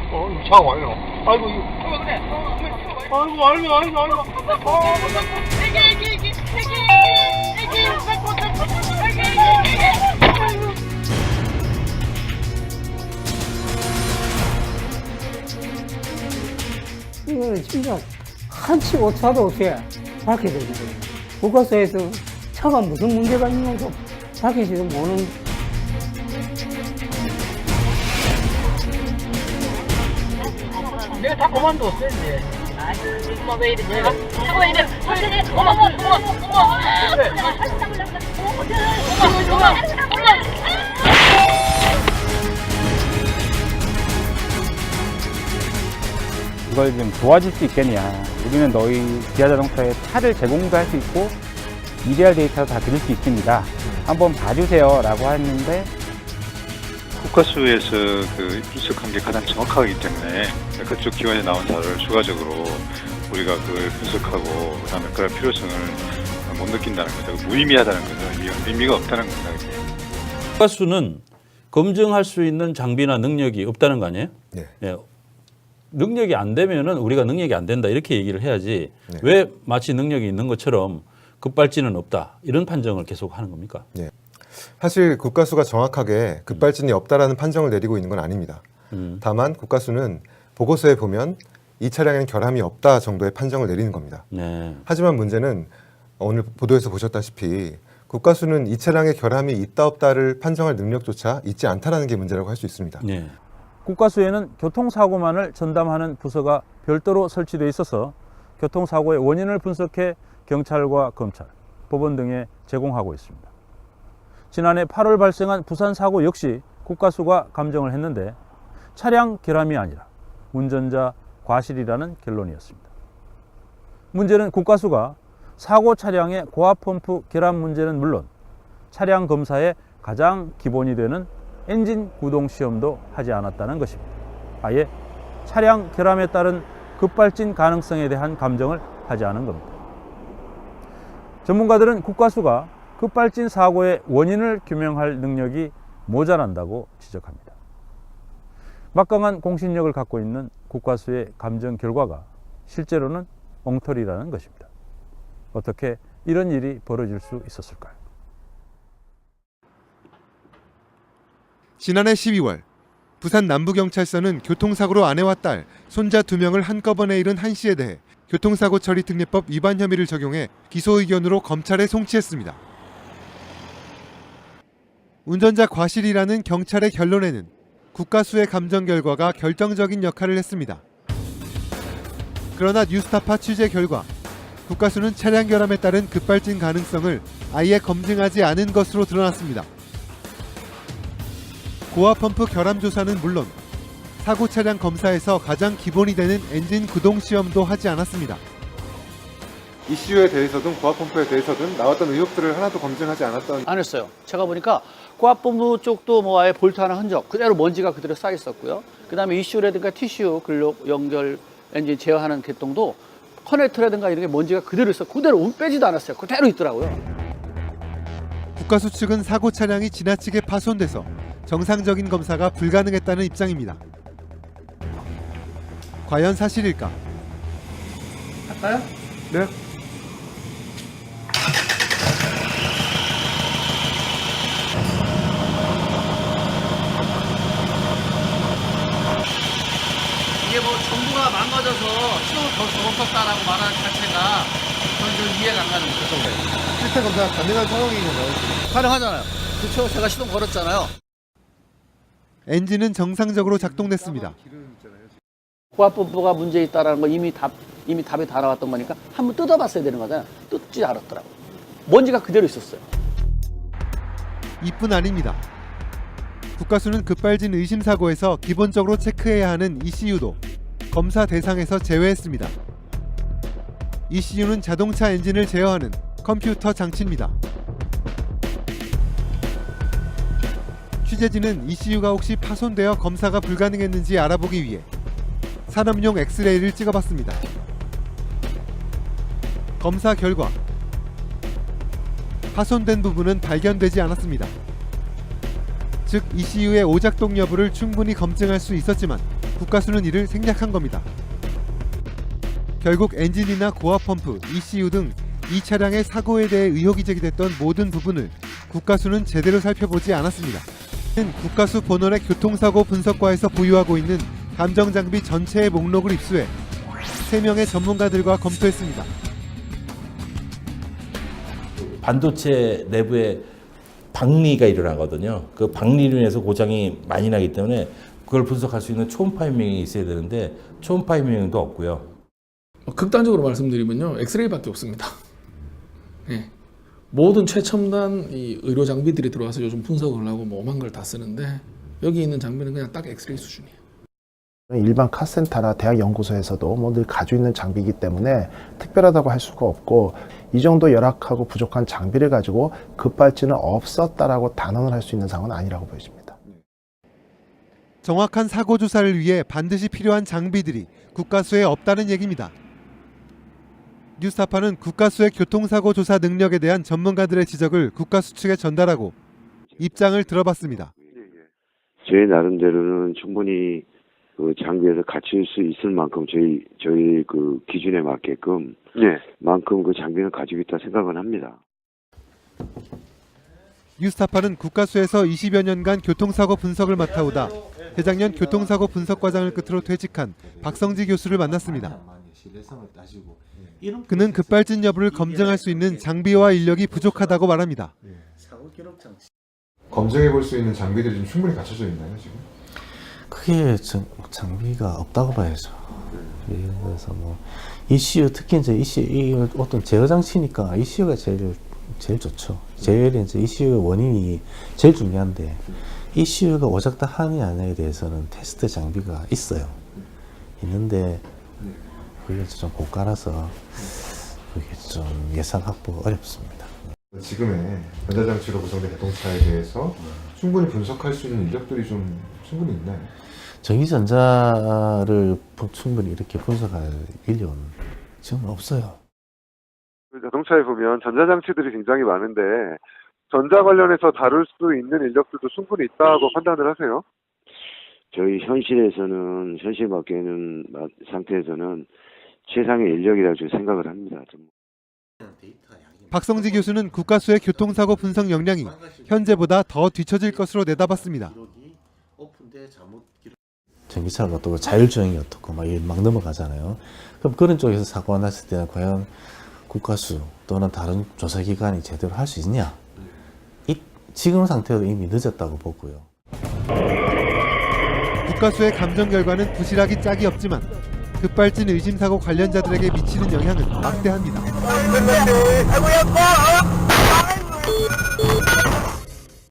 이거 차가 와요. 아이고, 이거. 왜 그래? 아이고. 이거는 진짜 한치 오차도 없이 밝혀야 되거든요. 국가서에서 차가 무슨 문제가 있는 것도 밝히지도 못하는. 내가 다 그만뒀어, 이제. 엄마 왜 이래? 내가 차가 왜 이래? 어머. 이걸 좀 도와줄 수 있겠냐. 우리는 너희 기아자동차에 차를 제공도 할 수 있고 EDR 데이터도 다 드릴 수 있습니다. 한번 봐주세요 라고 했는데 국가수에서 그 분석한 게 가장 정확하기 때문에 그쪽 기관에 나온 자료를 추가적으로 우리가 그걸 분석하고 그다음에 그럴 필요성을 못 느낀다는 거죠. 무의미하다는 거죠. 의미가 없다는 겁니다. 국가수는 검증할 수 있는 장비나 능력이 없다는 거 아니에요? 네. 예. 능력이 안 되면은 우리가 능력이 안 된다 이렇게 얘기를 해야지 네. 왜 마치 능력이 있는 것처럼 급발진은 없다 이런 판정을 계속 하는 겁니까? 네. 사실 국가수가 정확하게 급발진이 없다라는 판정을 내리고 있는 건 아닙니다. 다만 국가수는 보고서에 보면 이 차량에는 결함이 없다 정도의 판정을 내리는 겁니다. 네. 하지만 문제는 오늘 보도에서 보셨다시피 국가수는 이 차량에 결함이 있다 없다를 판정할 능력조차 있지 않다는 게 문제라고 할 수 있습니다. 네. 국가수에는 교통사고만을 전담하는 부서가 별도로 설치되어 있어서 교통사고의 원인을 분석해 경찰과 검찰, 법원 등에 제공하고 있습니다. 지난해 8월 발생한 부산 사고 역시 국가수가 감정을 했는데 차량 결함이 아니라 운전자 과실이라는 결론이었습니다. 문제는 국가수가 사고 차량의 고압펌프 결함 문제는 물론 차량 검사의 가장 기본이 되는 엔진 구동 시험도 하지 않았다는 것입니다. 아예 차량 결함에 따른 급발진 가능성에 대한 감정을 하지 않은 겁니다. 전문가들은 국가수가 급발진 사고의 원인을 규명할 능력이 모자란다고 지적합니다. 막강한 공신력을 갖고 있는 국가수의 감정 결과가 실제로는 엉터리라는 것입니다. 어떻게 이런 일이 벌어질 수 있었을까요? 지난해 12월 부산 남부경찰서는 교통사고로 아내와 딸, 손자 2명을 한꺼번에 잃은 한 씨에 대해 교통사고 처리 특례법 위반 혐의를 적용해 기소 의견으로 검찰에 송치했습니다. 운전자 과실이라는 경찰의 결론에는 국가수의 감정 결과가 결정적인 역할을 했습니다. 그러나 뉴스타파 취재 결과 국가수는 차량 결함에 따른 급발진 가능성을 아예 검증하지 않은 것으로 드러났습니다. 고압펌프 결함 조사는 물론 사고 차량 검사에서 가장 기본이 되는 엔진 구동 시험도 하지 않았습니다. 이슈에 대해서든 고압펌프에 대해서든 나왔던 의혹들을 하나도 검증하지 않았던. 안 했어요. 제가 보니까 고압본부 쪽도 뭐 아예 볼트 하나 흔적, 그대로 먼지가 그대로 쌓여 있었고요. 그 다음에 이슈라든가 TCU 근력 연결 엔진 제어하는 개통도 커넥터라든가 이런 게 먼지가 그대로 있어, 그대로 빼지도 않았어요. 그대로 있더라고요. 국가수 측은 사고 차량이 지나치게 파손돼서 정상적인 검사가 불가능했다는 입장입니다. 과연 사실일까? 할까요? 네. 이게 뭐 정부가 망가져서 신호를 더 적었다라고 말하는 자체가 저는 좀 이해가 안 가는 거죠. 실태 검사가 가능한 상황인 건가요? 가능하잖아요. 그렇죠. 제가 시동 걸었잖아요. 엔진은 정상적으로 작동됐습니다. 고압본부가 문제 있다라는 거 이미 답이 다 나왔던 거니까 한번 뜯어봤어야 되는 거잖아요. 뜯지 않았더라고요. 먼지가 그대로 있었어요. 이뿐 아닙니다. 국가수는 급발진 의심사고에서 기본적으로 체크해야 하는 ECU도 검사 대상에서 제외했습니다. ECU는 자동차 엔진을 제어하는 컴퓨터 장치입니다. 취재진은 ECU가 혹시 파손되어 검사가 불가능했는지 알아보기 위해 산업용 엑스레이를 찍어봤습니다. 검사 결과 파손된 부분은 발견되지 않았습니다. 즉 ECU의 오작동 여부를 충분히 검증할 수 있었지만 국가수는 이를 생략한 겁니다. 결국 엔진이나 고압 펌프, ECU 등 이 차량의 사고에 대해 의혹이 제기됐던 모든 부분을 국가수는 제대로 살펴보지 않았습니다. 국가수 본원의 교통사고 분석과에서 보유하고 있는 감정장비 전체의 목록을 입수해 3명의 전문가들과 검토했습니다. 반도체 내부에 박리가 일어나거든요. 그 박리로 인해서 고장이 많이 나기 때문에 그걸 분석할 수 있는 초음파 임명이 있어야 되는데 초음파 임명도 없고요. 극단적으로 말씀드리면요, 엑스레이밖에 없습니다. 네. 모든 최첨단 이 의료 장비들이 들어와서 요즘 분석을 하고 뭐 오만 걸 다 쓰는데 여기 있는 장비는 그냥 딱 엑스레이 수준이에요. 일반 카센터나 대학 연구소에서도 뭐 늘 가지고 있는 장비이기 때문에 특별하다고 할 수가 없고, 이 정도 열악하고 부족한 장비를 가지고 급발진은 없었다라고 단언을 할 수 있는 상황은 아니라고 보여집니다. 정확한 사고 조사를 위해 반드시 필요한 장비들이 국가수에 없다는 얘기입니다. 뉴스타파는 국가수의 교통사고 조사 능력에 대한 전문가들의 지적을 국가수 측에 전달하고 입장을 들어봤습니다. 저희 나름대로는 충분히 그 장비에서 갖출 수 있을 만큼 저희 그 기준에 맞게끔 만큼 그 장비는 가지고 있다 생각은 합니다. 뉴스타파는 국가수에서 20여 년간 교통사고 분석을 맡아오다 재작년 교통사고 분석과장을 끝으로 퇴직한 박성지 교수를 만났습니다. 그는 급발진 여부를 검증할 수 있는 장비와 인력이 부족하다고 말합니다. 검증해 볼 수 있는 장비들이 좀 충분히 갖춰져 있나요, 지금? 그게 장비가 없다고 봐야죠. 그래서 뭐 ECU, 특히 이제 ECU 어떤 제어 장치니까 ECU가 제일 좋죠. 제일 이제 ECU 원인이 제일 중요한데, ECU가 오작다 하느냐 안 하느냐에 대해서는 테스트 장비가 있는데 그게 좀 고가라서 그게 좀 예산 확보 어렵습니다. 지금의 전자장치로 구성된 자동차에 대해서 충분히 분석할 수 있는 인력들이 좀 충분히 있나요? 전기전자를 충분히 이렇게 분석할 인력은 지금 없어요. 자동차에 보면 전자장치들이 굉장히 많은데 전자 관련해서 다룰 수 있는 인력들도 충분히 있다고 판단을 하세요? 저희 현실 밖에는 상태에서는 최상의 인력이라고 생각을 합니다. 박성지 교수는 국가수의 교통사고 분석 역량이 현재보다 더 뒤처질 것으로 내다봤습니다. 전기차가 또 자율주행이 어떻고 막 넘어가잖아요. 그럼 그런 쪽에서 사고가 났을 때는 과연 국가수 또는 다른 조사기관이 제대로 할 수 있냐? 지금 상태로 이미 늦었다고 보고요. 국가수의 감정 결과는 부실하기 짝이 없지만 급발진 의심사고 관련자들에게 미치는 영향은 막대합니다.